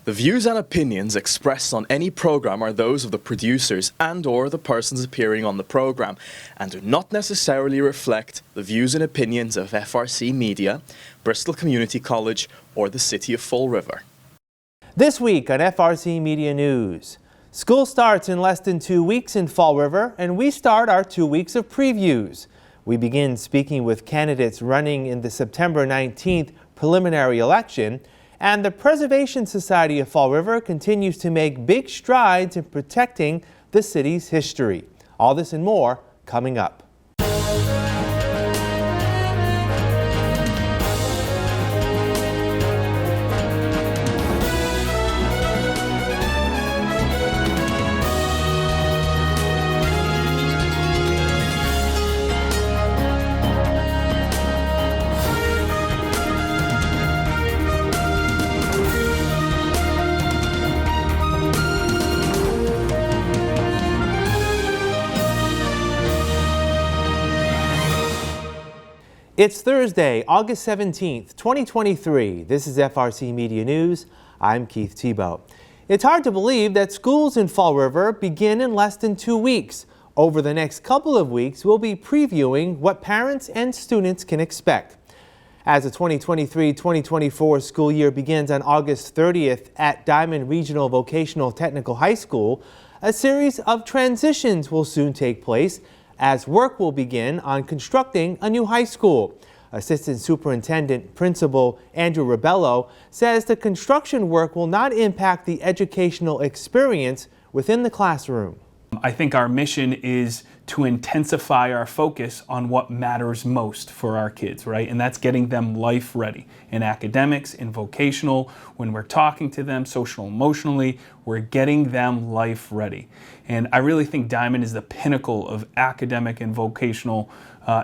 The views and opinions expressed on any program are those of the producers and/or the persons appearing on the program and do not necessarily reflect the views and opinions of FRCMedia, Bristol Community College, or the City of Fall River. This week on FRCMedia News, school starts in less than 2 weeks in Fall River, and we start our 2 weeks of previews. We begin speaking with candidates running in the September 19th preliminary election. And the Preservation Society of Fall River continues to make big strides in protecting the city's history. All this and more coming up. It's Thursday, August 17th, 2023. This is FRCMedia News. I'm Keith Tebow. It's hard to believe that schools in Fall River begin in less than 2 weeks. Over the next couple of weeks, we'll be previewing what parents and students can expect. As the 2023-2024 school year begins on August 30th at Diman Regional Vocational Technical High School, a series of transitions will soon take place as work will begin on constructing a new high school. Assistant Superintendent Principal Andrew Ribello says the construction work will not impact the educational experience within the classroom. I think our mission is to intensify our focus on what matters most for our kids, right? And that's getting them life ready in academics, in vocational, when we're talking to them social emotionally, we're getting them life ready. And I really think Diman is the pinnacle of academic and vocational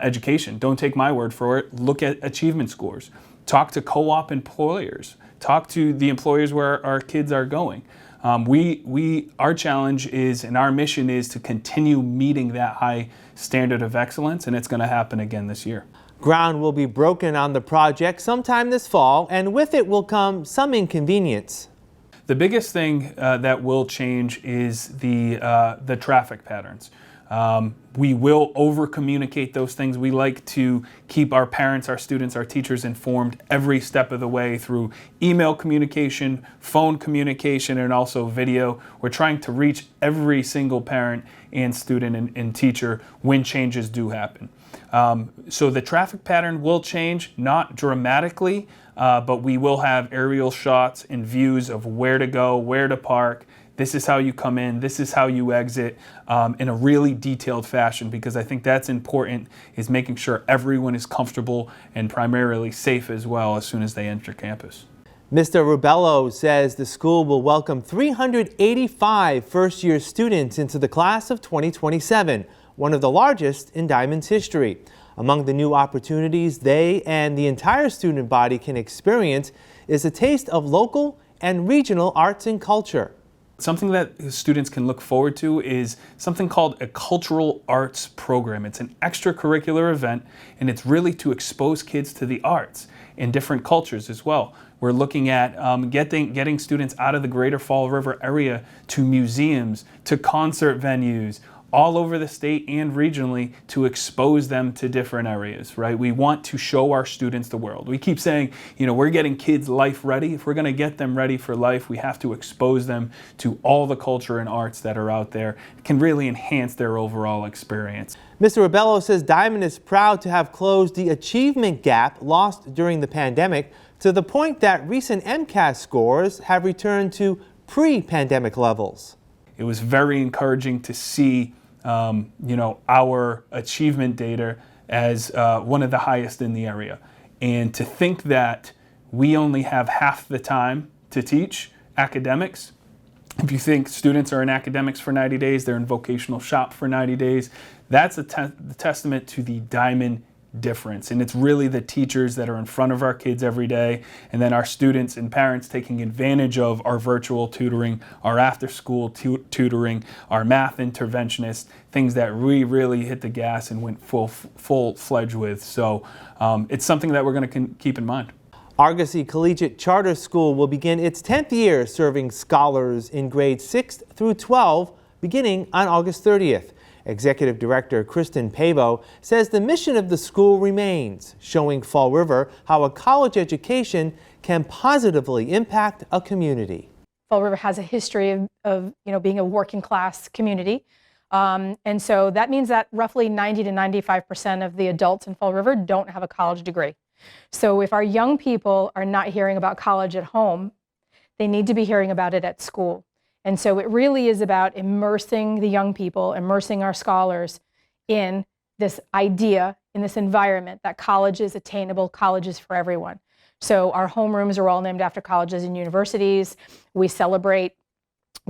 education. Don't take my word for it. Look at achievement scores. Talk to co-op employers. Talk to the employers where our kids are going. Our challenge is, and our mission is to continue meeting that high standard of excellence, and it's going to happen again this year. Ground will be broken on the project sometime this fall, and with it will come some inconvenience. The biggest thing that will change is the traffic patterns. We will over-communicate those things. We like to keep our parents, our students, our teachers informed every step of the way through email communication, phone communication, and also video. We're trying to reach every single parent and student and teacher when changes do happen. So the traffic pattern will change, not dramatically, but we will have aerial shots and views of where to go, where to park. This is how you come in, this is how you exit, in a really detailed fashion, because I think that's important, is making sure everyone is comfortable and primarily safe as well as soon as they enter campus. Mr. Rubello says the school will welcome 385 first-year students into the class of 2027, one of the largest in Diman's history. Among the new opportunities they and the entire student body can experience is a taste of local and regional arts and culture. Something that students can look forward to is something called a cultural arts program. It's an extracurricular event, and it's really to expose kids to the arts in different cultures as well. We're looking at getting students out of the greater Fall River area to museums, to concert venues, all over the state and regionally, to expose them to different areas, right? We want to show our students the world. We keep saying, we're getting kids life ready. If we're going to get them ready for life, we have to expose them to all the culture and arts that are out there. It can really enhance their overall experience. Mr. Ribello says Diman is proud to have closed the achievement gap lost during the pandemic to the point that recent MCAS scores have returned to pre-pandemic levels. It was very encouraging to see our achievement data as one of the highest in the area. And to think that we only have half the time to teach academics. If you think students are in academics for 90 days, they're in vocational shop for 90 days, that's a testament to the Diman difference. And it's really the teachers that are in front of our kids every day, and then our students and parents taking advantage of our virtual tutoring, our after-school tutoring, our math interventionists, things that we really hit the gas and went full-fledged with. So it's something that we're going to keep in mind. Argosy Collegiate Charter School will begin its 10th year serving scholars in grades 6th through 12 beginning on August 30th. Executive Director Kristen Pavo says the mission of the school remains, showing Fall River how a college education can positively impact a community. Fall River has a history of being a working class community. And so that means that roughly 90 to 95% of the adults in Fall River don't have a college degree. So if our young people are not hearing about college at home, they need to be hearing about it at school. And so it really is about immersing the young people, immersing our scholars in this idea, in this environment that college is attainable, college is for everyone. So our homerooms are all named after colleges and universities. We celebrate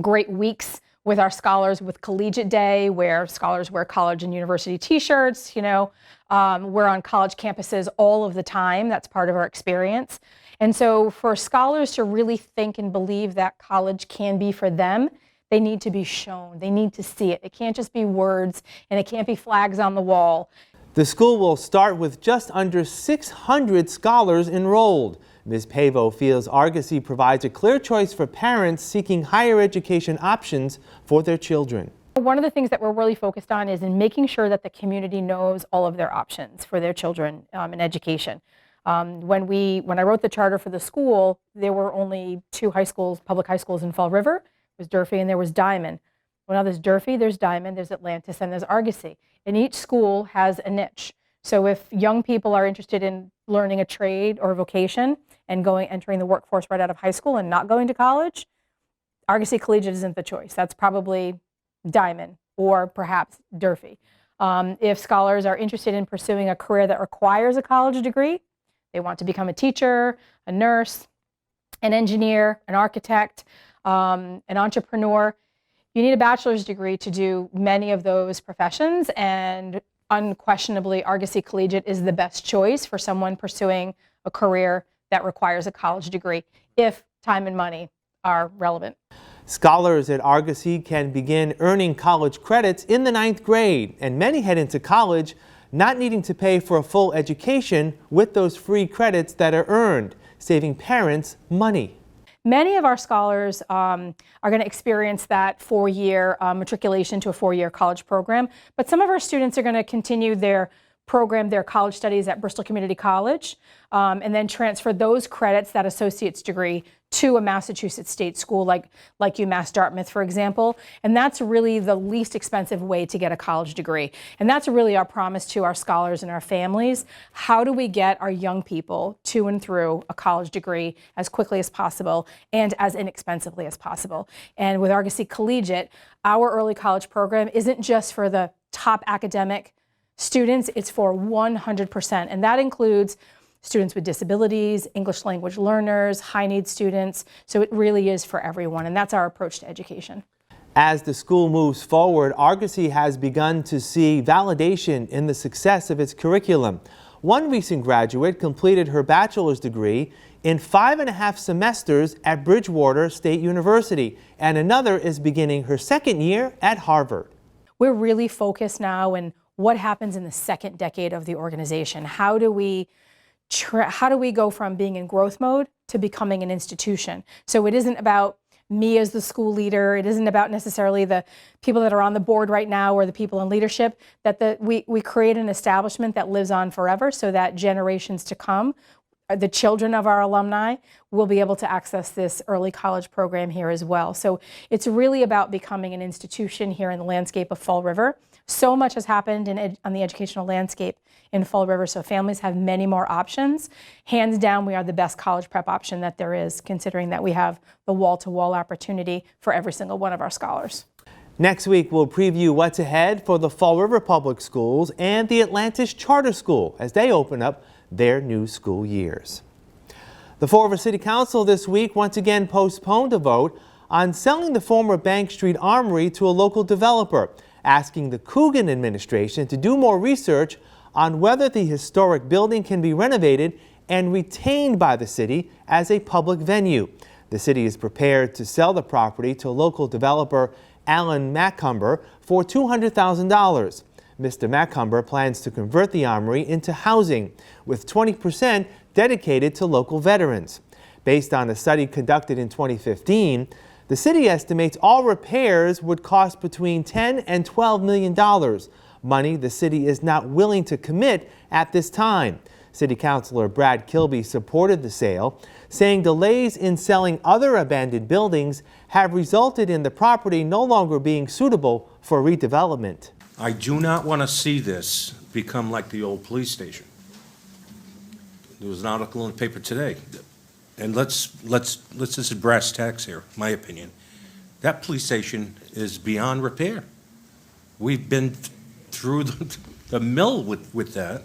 great weeks with our scholars with Collegiate Day, where scholars wear college and university t-shirts. We're on college campuses all of the time. That's part of our experience. And so for scholars to really think and believe that college can be for them, they need to be shown. They need to see it. It can't just be words, and it can't be flags on the wall. The school will start with just under 600 scholars enrolled. Ms. Pavo feels Argosy provides a clear choice for parents seeking higher education options for their children. One of the things that we're really focused on is in making sure that the community knows all of their options for their children in education. When I wrote the charter for the school, there were only two public high schools in Fall River. There was Durfee and there was Diman. Well, now there's Durfee, there's Diman, there's Atlantis, and there's Argosy. And each school has a niche. So if young people are interested in learning a trade or a vocation and entering the workforce right out of high school and not going to college, Argosy Collegiate isn't the choice. That's probably Diman or perhaps Durfee. If scholars are interested in pursuing a career that requires a college degree, they want to become a teacher, a nurse, an engineer, an architect, an entrepreneur, you need a bachelor's degree to do many of those professions, and unquestionably, Argosy Collegiate is the best choice for someone pursuing a career that requires a college degree, if time and money are relevant. Scholars at Argosy can begin earning college credits in the 9th grade, and many head into college not needing to pay for a full education with those free credits that are earned, saving parents money. Many of our scholars are going to experience that 4-year matriculation to a 4-year college program, but some of our students are going to continue their college studies at Bristol Community College, and then transfer those credits, that associate's degree, to a Massachusetts state school like UMass Dartmouth, for example. And that's really the least expensive way to get a college degree. And that's really our promise to our scholars and our families. How do we get our young people to and through a college degree as quickly as possible and as inexpensively as possible? And with Argosy Collegiate, our early college program isn't just for the top academic students, it's for 100%. And that includes students with disabilities, English language learners, high need students. So it really is for everyone. And that's our approach to education. As the school moves forward, Argosy has begun to see validation in the success of its curriculum. One recent graduate completed her bachelor's degree in 5.5 semesters at Bridgewater State University, and another is beginning her 2nd year at Harvard. We're really focused now on what happens in the 2nd decade of the organization. How do we go from being in growth mode to becoming an institution? So it isn't about me as the school leader. It isn't about necessarily the people that are on the board right now or the people in leadership. We create an establishment that lives on forever so that generations to come, the children of our alumni, will be able to access this early college program here as well. So it's really about becoming an institution here in the landscape of Fall River. So much has happened on the educational landscape in Fall River, so families have many more options. Hands down, we are the best college prep option that there is, considering that we have the wall-to-wall opportunity for every single one of our scholars. Next week, we'll preview what's ahead for the Fall River Public Schools and the Atlantis Charter School as they open up their new school years. The Fall River City Council this week once again postponed a vote on selling the former Bank Street Armory to a local developer, asking the Coogan administration to do more research on whether the historic building can be renovated and retained by the city as a public venue. The city is prepared to sell the property to local developer Alan Macumber for $200,000. Mr. Macumber plans to convert the armory into housing, with 20% dedicated to local veterans. Based on a study conducted in 2015, the city estimates all repairs would cost between $10 and $12 million, money the city is not willing to commit at this time. City Councilor Brad Kilby supported the sale, saying delays in selling other abandoned buildings have resulted in the property no longer being suitable for redevelopment. I do not want to see this become like the old police station. There was an article in the paper today, and let's just brass tacks here, my opinion. That police station is beyond repair. We've been through the mill with that.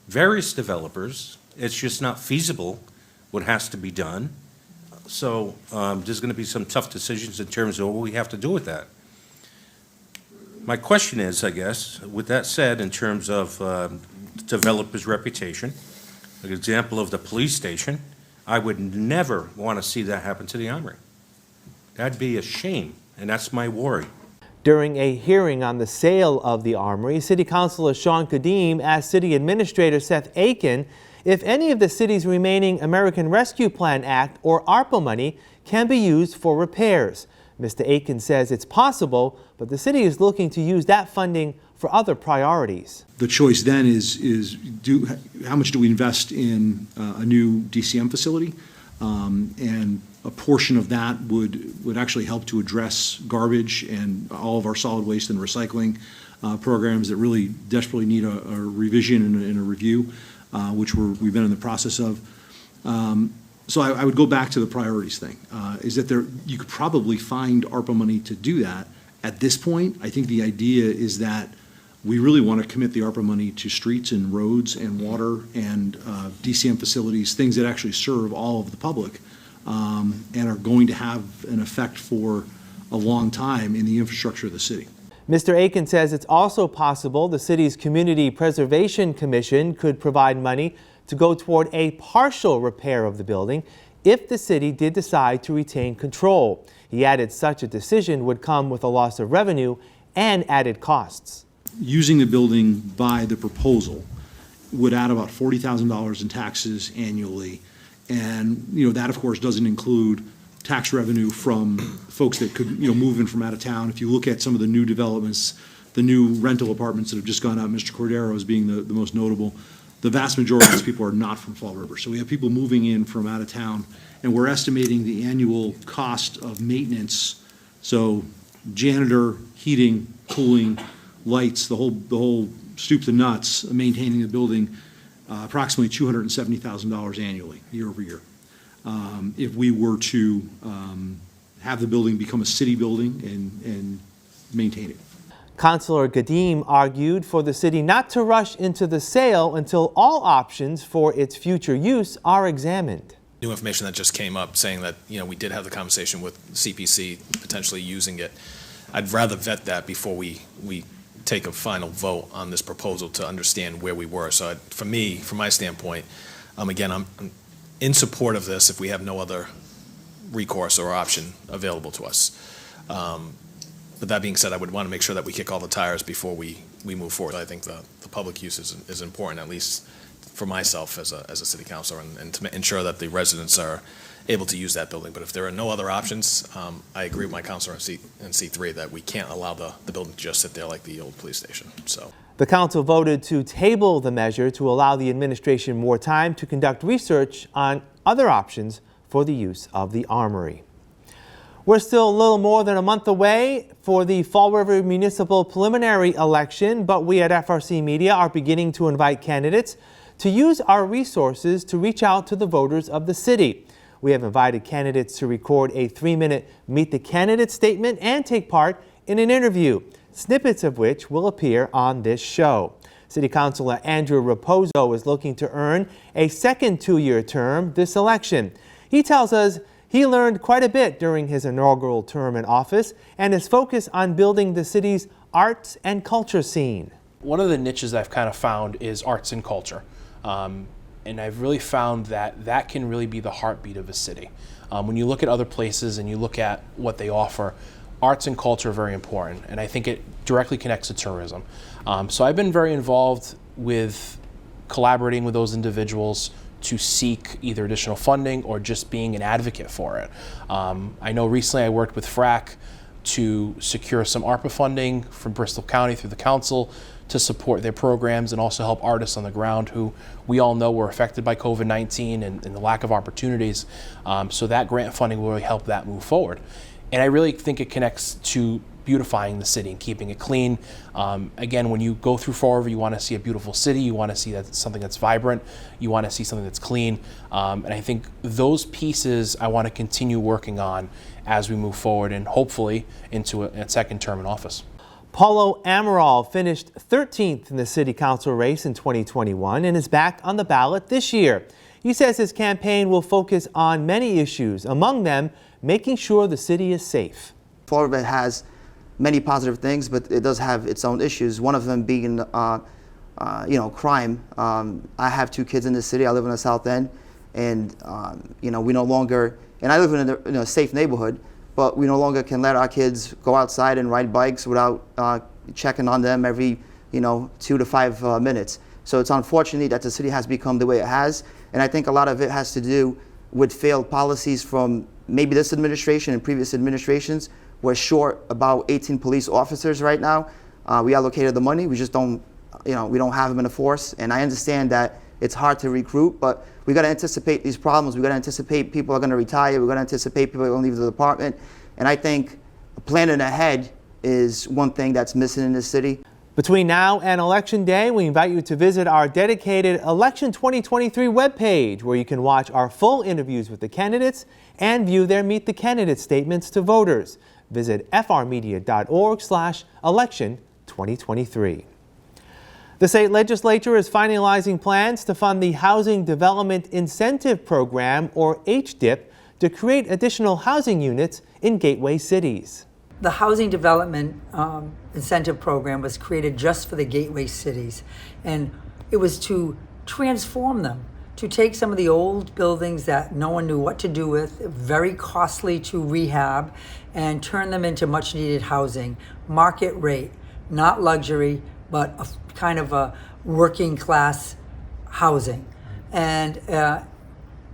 Various developers, it's just not feasible what has to be done. So there's going to be some tough decisions in terms of what we have to do with that. My question is, I guess, with that said, in terms of developers' reputation, an example of the police station, I would never want to see that happen to the Armory. That'd be a shame, and that's my worry. During a hearing on the sale of the Armory, City Councilor Sean Kadim asked City Administrator Seth Aiken if any of the city's remaining American Rescue Plan Act or ARPA money can be used for repairs. Mr. Aiken says it's possible, but the city is looking to use that funding for other priorities. The choice then is how much do we invest in a new DCM facility? And a portion of that would actually help to address garbage and all of our solid waste and recycling programs that really desperately need a revision and a review, which we've been in the process of. So I would go back to the priorities thing, is that you could probably find ARPA money to do that. At this point, I think the idea is that we really want to commit the ARPA money to streets and roads and water and DCM facilities, things that actually serve all of the public and are going to have an effect for a long time in the infrastructure of the city. Mr. Aiken says it's also possible the city's Community Preservation Commission could provide money to go toward a partial repair of the building if the city did decide to retain control. He added such a decision would come with a loss of revenue and added costs. Using the building by the proposal would add about $40,000 in taxes annually. And, that of course doesn't include tax revenue from folks that could, move in from out of town. If you look at some of the new developments, the new rental apartments that have just gone up, Mr. Cordero as being the most notable, the vast majority of these people are not from Fall River. So we have people moving in from out of town, and we're estimating the annual cost of maintenance. So janitor, heating, cooling, lights, the whole soup to nuts, maintaining the building, approximately $270,000 annually, year over year. If we were to have the building become a city building and maintain it. Councilor Kadim argued for the city not to rush into the sale until all options for its future use are examined. New information that just came up saying that, we did have the conversation with CPC potentially using it. I'd rather vet that before we take a final vote on this proposal to understand where we were. So for me, from my standpoint, again, I'm in support of this if we have no other recourse or option available to us. But that being said, I would want to make sure that we kick all the tires before we move forward. I think the public use is important, at least for myself as a city councilor, and to ensure that the residents are able to use that building. But if there are no other options, I agree with my councilor in C3 that we can't allow the building to just sit there like the old police station. So the council voted to table the measure to allow the administration more time to conduct research on other options for the use of the Armory. We're still a little more than a month away for the Fall River Municipal preliminary election, but we at FRC Media are beginning to invite candidates to use our resources to reach out to the voters of the city. We have invited candidates to record a 3-minute Meet the Candidate statement and take part in an interview, snippets of which will appear on this show. City Councilor Andrew Raposo is looking to earn a second 2-year term this election. He tells us he learned quite a bit during his inaugural term in office and is focused on building the city's arts and culture scene. One of the niches I've kind of found is arts and culture. And I've really found that can really be the heartbeat of a city. When you look at other places and you look at what they offer, arts and culture are very important, and I think it directly connects to tourism. So I've been very involved with collaborating with those individuals to seek either additional funding or just being an advocate for it. I know recently I worked with FRAC to secure some ARPA funding from Bristol County through the council to support their programs and also help artists on the ground who we all know were affected by COVID-19 and the lack of opportunities. So that grant funding will really help that move forward. And I really think it connects to beautifying the city and keeping it clean. Again, when you go through Fall River, you want to see a beautiful city, you want to see something that's vibrant, you want to see something that's clean. And I think those pieces I want to continue working on as we move forward and hopefully into a second term in office. Paulo Amaral finished 13th in the city council race in 2021 and is back on the ballot this year. He says his campaign will focus on many issues, among them making sure the city is safe. Fall River has many positive things, but it does have its own issues. One of them being, crime. I have 2 kids in the city. I live in the South End, and we no longer. And I live in a safe neighborhood, but we no longer can let our kids go outside and ride bikes without checking on them every 2 to 5 minutes. So it's unfortunate that the city has become the way it has, and I think a lot of it has to do with failed policies from maybe this administration and previous administrations. We're short about 18 police officers right now. We allocated the money, we just don't, we don't have them in the force, and I understand that it's hard to recruit, but we got to anticipate these problems. We got to anticipate people are going to retire. We got to anticipate people are going to leave the department. And I think planning ahead is one thing that's missing in this city. Between now and Election Day, we invite you to visit our dedicated Election 2023 webpage, where you can watch our full interviews with the candidates and view their Meet the Candidate statements to voters. Visit frmedia.org/election2023. The state legislature is finalizing plans to fund the Housing Development Incentive Program, or HDIP, to create additional housing units in gateway cities. The Housing Development Incentive Program was created just for the gateway cities, and it was to transform them, to take some of the old buildings that no one knew what to do with, very costly to rehab, and turn them into much needed housing, market rate, not luxury, but a kind of a working class housing. And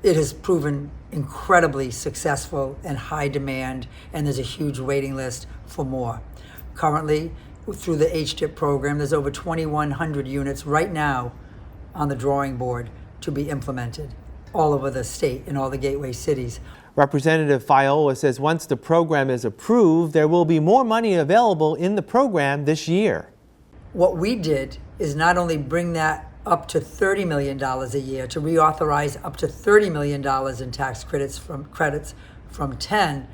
it has proven incredibly successful and high demand, and there's a huge waiting list for more. Currently, through the HDIP program, there's over 2,100 units right now on the drawing board to be implemented all over the state in all the gateway cities. Representative Fiola says once the program is approved, there will be more money available in the program this year. What we did is not only bring that up to $30 million a year, to reauthorize up to $30 million in tax credits from 10,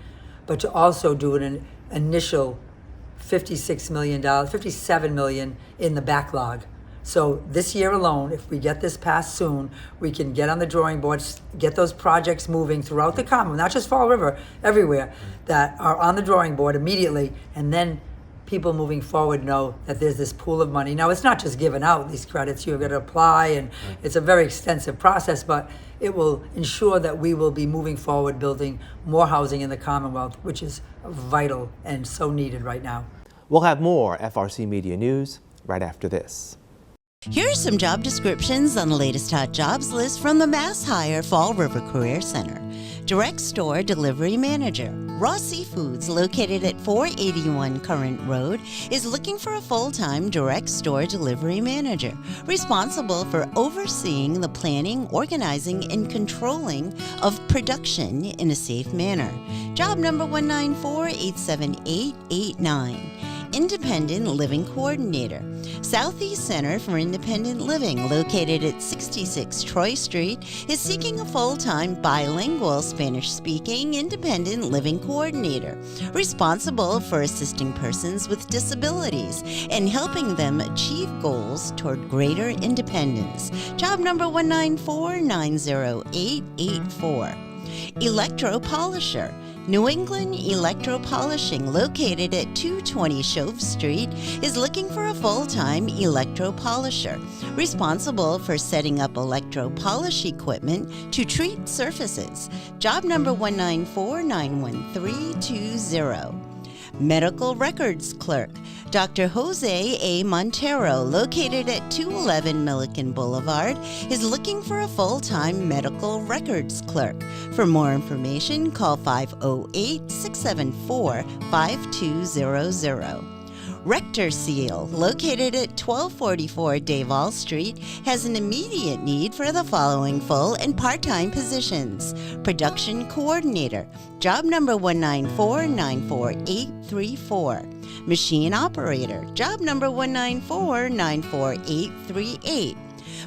but to also do an initial $57 million in the backlog. So this year alone, if we get this passed soon, we can get on the drawing boards, get those projects moving throughout the Commonwealth, not just Fall River, everywhere, that are on the drawing board immediately, and then people moving forward know that there's this pool of money. Now, it's not just giving out these credits. You've got to apply, and it's a very extensive process, but it will ensure that we will be moving forward, building more housing in the Commonwealth, which is vital and so needed right now. We'll have more FRC Media News right after this. Here are some job descriptions on the latest hot jobs list from the Mass Hire Fall River Career Center. Direct Store Delivery Manager. Raw Seafoods, located at 481 Current Road, is looking for a full-time direct store delivery manager, responsible for overseeing the planning, organizing, and controlling of production in a safe manner. Job number 194-87889. Independent Living Coordinator. Southeast Center for Independent Living, located at 66 Troy Street, is seeking a full-time bilingual Spanish-speaking independent living coordinator, responsible for assisting persons with disabilities and helping them achieve goals toward greater independence. Job number 194-90884. Electro-Polisher. New England Electro-Polishing, located at 220 Shove Street, is looking for a full-time electro-polisher, responsible for setting up electro-polish equipment to treat surfaces. Job number 194-91320. Medical Records Clerk. Dr. Jose A. Montero, located at 211 Milliken Boulevard, is looking for a full-time medical records clerk. For more information, call 508-674-5200. Rector Seal, located at 1244 Davall Street, has an immediate need for the following full and part-time positions. Production Coordinator, job number 194-94834. Machine Operator, job number 194-94838.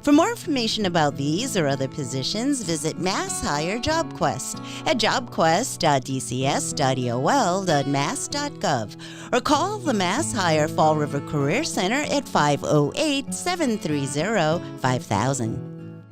For more information about these or other positions, visit Mass Hire JobQuest at jobquest.dcs.eol.mass.gov or call the Mass Hire Fall River Career Center at 508-730-5000.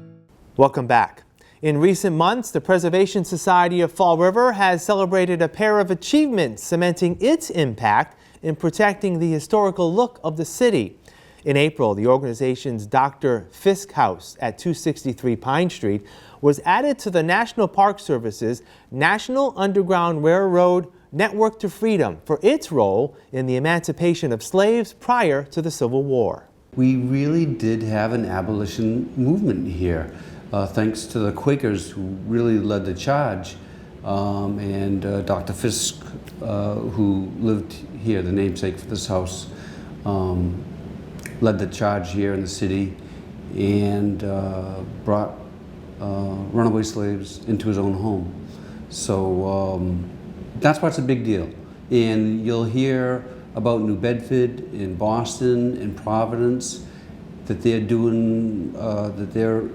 Welcome back. In recent months, the Preservation Society of Fall River has celebrated a pair of achievements cementing its impact in protecting the historical look of the city. In April, the organization's Dr. Fisk House at 263 Pine Street was added to the National Park Service's National Underground Railroad Network to Freedom for its role in the emancipation of slaves prior to the Civil War. We really did have an abolition movement here, thanks to the Quakers who really led the charge, and Dr. Fisk, who lived here, the namesake for this house, led the charge here in the city and brought runaway slaves into his own home. So that's why it's a big deal. And you'll hear about New Bedford and Boston and Providence that they're doing, that they're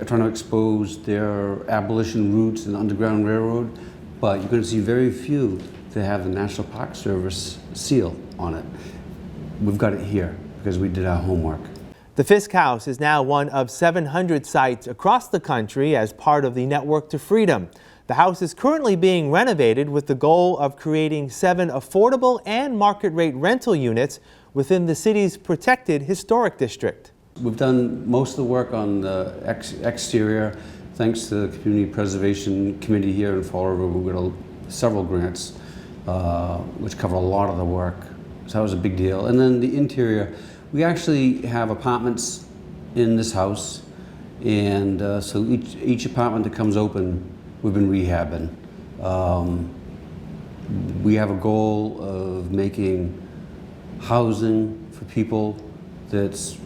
trying to expose their abolition roots in the Underground Railroad, but you're going to see very few that have the National Park Service seal on it. We've got it here because we did our homework. The Fisk House is now one of 700 sites across the country as part of the Network to Freedom. The house is currently being renovated with the goal of creating 7 affordable and market-rate rental units within the city's protected historic district. We've done most of the work on the exterior thanks to the Community Preservation Committee here in Fall River. We've got several grants which cover a lot of the work. So that was a big deal. And then the interior, we actually have apartments in this house, and so each apartment that comes open, we've been rehabbing. We have a goal of making housing for people that's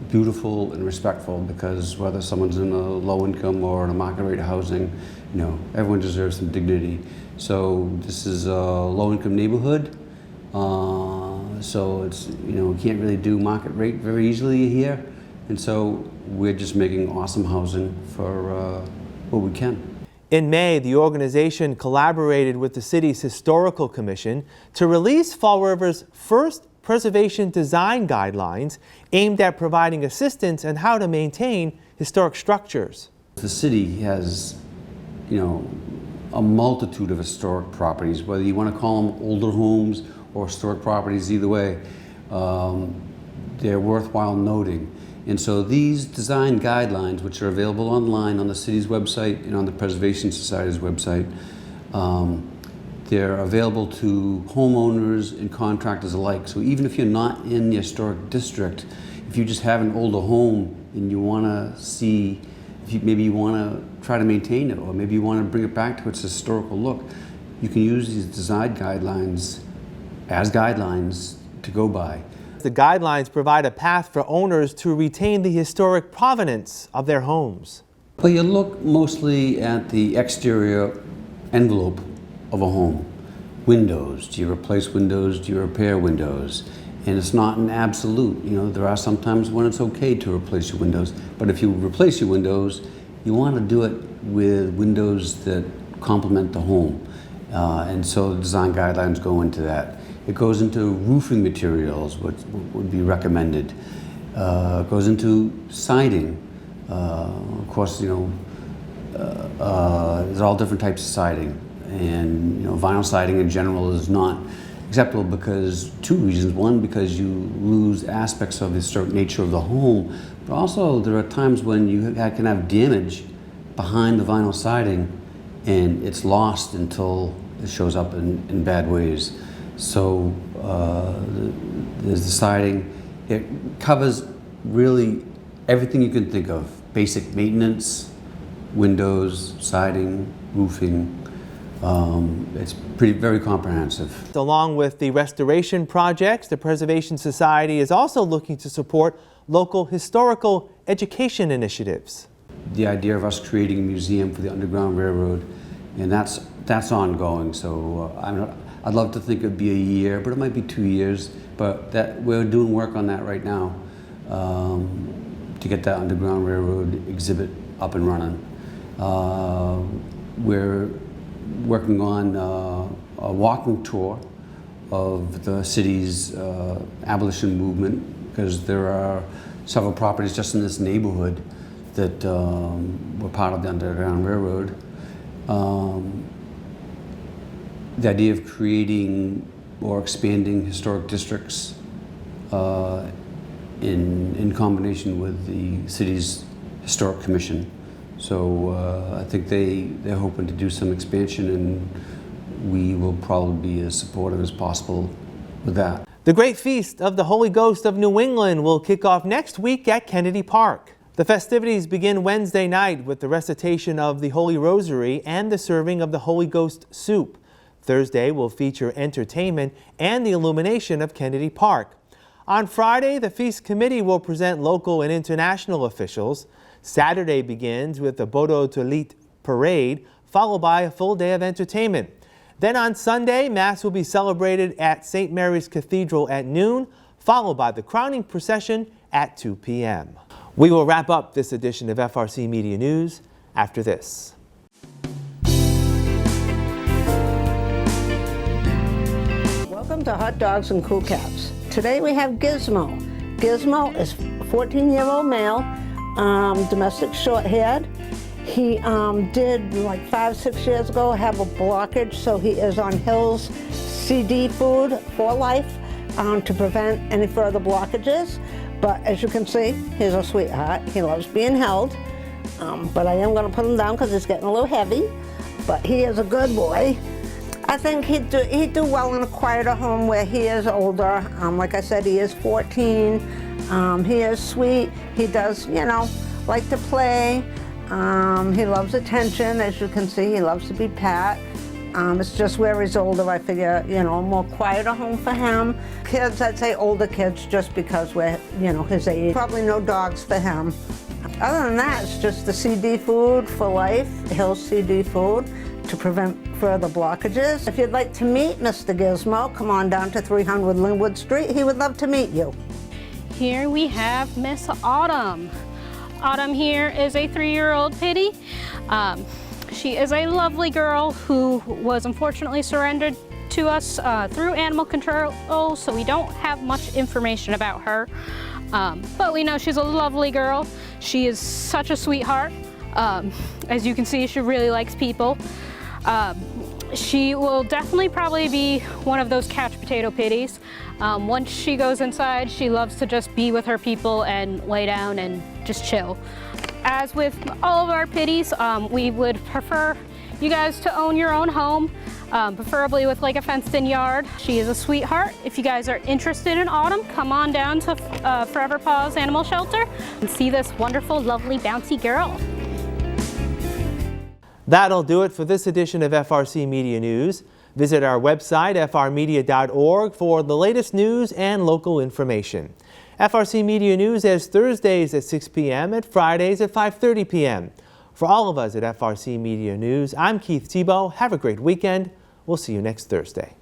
beautiful and respectful, because whether someone's in a low income or in a market rate housing, you know, everyone deserves some dignity. So this is a low income neighborhood. So it's, you know, we can't really do market rate very easily here. And so we're just making awesome housing for what we can. In May, the organization collaborated with the city's Historical Commission to release Fall River's first preservation design guidelines aimed at providing assistance on how to maintain historic structures. The city has, you know, a multitude of historic properties, whether you want to call them older homes or historic properties, either way, they're worthwhile noting. And so these design guidelines, which are available online on the city's website and on the Preservation Society's website, they're available to homeowners and contractors alike. So even if you're not in the historic district, if you just have an older home and you want to see, maybe you want to try to maintain it, or maybe you want to bring it back to its historical look, you can use these design guidelines as guidelines to go by. The guidelines provide a path for owners to retain the historic provenance of their homes. Well, you look mostly at the exterior envelope of a home. Windows, do you replace windows, do you repair windows? And it's not an absolute, you know, there are some times when it's okay to replace your windows, but if you replace your windows, you want to do it with windows that complement the home. And so the design guidelines go into that. It goes into roofing materials, what would be recommended. It goes into siding. Of course, you know, there's all different types of siding. And, you know, vinyl siding in general is not acceptable because 2 reasons. One, because you lose aspects of the historic nature of the home, but also there are times when you can have damage behind the vinyl siding and it's lost until it shows up in bad ways. So there's the siding. It covers really everything you can think of. Basic maintenance, windows, siding, roofing. It's very comprehensive. Along with the restoration projects, the Preservation Society is also looking to support local historical education initiatives. The idea of us creating a museum for the Underground Railroad, and that's ongoing. So I'd love to think it'd be a year, but it might be 2 years. But we're doing work on that right now to get that Underground Railroad exhibit up and running. We're working on a walking tour of the city's abolition movement, because there are several properties just in this neighborhood that were part of the Underground Railroad. The idea of creating or expanding historic districts in combination with the city's historic commission. So I think they're hoping to do some expansion, and we will probably be as supportive as possible with that. The Great Feast of the Holy Ghost of New England will kick off next week at Kennedy Park. The festivities begin Wednesday night with the recitation of the Holy Rosary and the serving of the Holy Ghost soup. Thursday will feature entertainment and the illumination of Kennedy Park. On Friday, the Feast Committee will present local and international officials. Saturday begins with the Bodo Tolit Parade, followed by a full day of entertainment. Then on Sunday, Mass will be celebrated at St. Mary's Cathedral at noon, followed by the crowning procession at 2 p.m. We will wrap up this edition of FRC Media News after this. Welcome to Hot Dogs and Cool Cats. Today we have Gizmo. Gizmo is a 14-year-old male, domestic short-haired. He did like 5-6 years ago have a blockage, so he is on Hill's CD food for life to prevent any further blockages. But as you can see, he's a sweetheart. He loves being held, but I am going to put him down because he's getting a little heavy. But he is a good boy. I think he'd do well in a quieter home where he is older. Like I said, he is 14. He is sweet. He does, like to play. He loves attention, as you can see. He loves to be pat. It's just where he's older, I figure, a more quieter home for him. Kids, I'd say older kids, just because we're, his age. Probably no dogs for him. Other than that, it's just the CD food for life, Hill's CD food, to prevent further blockages. If you'd like to meet Mr. Gizmo, come on down to 300 Linwood Street. He would love to meet you. Here we have Miss Autumn. Autumn here is a 3-year-old pitty. She is a lovely girl who was unfortunately surrendered to us through animal control, so we don't have much information about her. But we know she's a lovely girl. She is such a sweetheart. As you can see, she really likes people. She will definitely probably be one of those couch potato pitties. Once she goes inside, she loves to just be with her people and lay down and just chill. As with all of our pitties, we would prefer you guys to own your own home, preferably with like a fenced-in yard. She is a sweetheart. If you guys are interested in Autumn, come on down to Forever Paws Animal Shelter and see this wonderful, lovely, bouncy girl. That'll do it for this edition of FRC Media News. Visit our website, frmedia.org, for the latest news and local information. FRC Media News airs Thursdays at 6 p.m. and Fridays at 5:30 p.m. For all of us at FRC Media News, I'm Keith Tebow. Have a great weekend. We'll see you next Thursday.